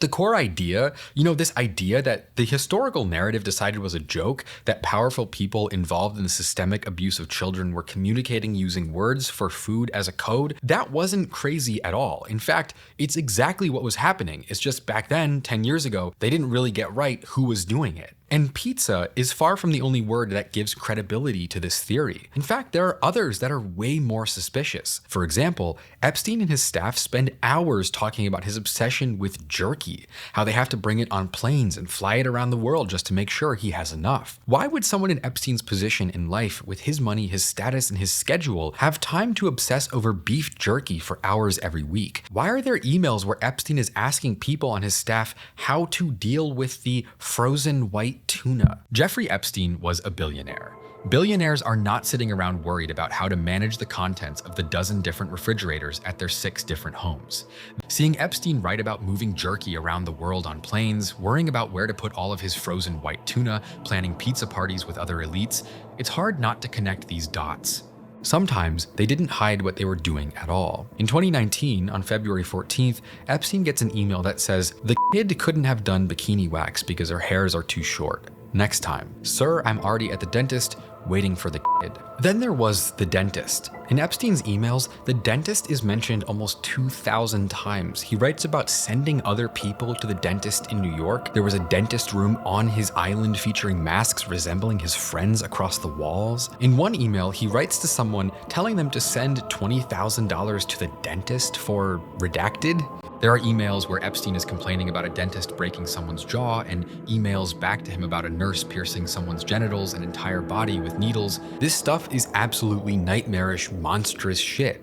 The core idea, this idea that the historical narrative decided was a joke, that powerful people involved in the systemic abuse of children were communicating using words for food as a code, that wasn't crazy at all. In fact, it's exactly what was happening. It's just back then, 10 years ago, they didn't really get right who was doing it. And pizza is far from the only word that gives credibility to this theory. In fact, there are others that are way more suspicious. For example, Epstein and his staff spend hours talking about his obsession with jerky, how they have to bring it on planes and fly it around the world just to make sure he has enough. Why would someone in Epstein's position in life, with his money, his status, and his schedule, have time to obsess over beef jerky for hours every week? Why are there emails where Epstein is asking people on his staff how to deal with the frozen white tuna? Jeffrey Epstein was a billionaire. Billionaires are not sitting around worried about how to manage the contents of the dozen different refrigerators at their 6 different homes. Seeing Epstein write about moving jerky around the world on planes, worrying about where to put all of his frozen white tuna, planning pizza parties with other elites, it's hard not to connect these dots. Sometimes they didn't hide what they were doing at all. In 2019, on February 14th, Epstein gets an email that says, "The kid couldn't have done bikini wax because her hairs are too short. Next time. Sir, I'm already at the dentist, waiting for the kid." Then there was the dentist. In Epstein's emails, the dentist is mentioned almost 2,000 times. He writes about sending other people to the dentist in New York. There was a dentist room on his island featuring masks resembling his friends across the walls. In one email, he writes to someone telling them to send $20,000 to the dentist for redacted. There are emails where Epstein is complaining about a dentist breaking someone's jaw, and emails back to him about a nurse piercing someone's genitals and entire body with needles. This stuff is absolutely nightmarish, monstrous shit.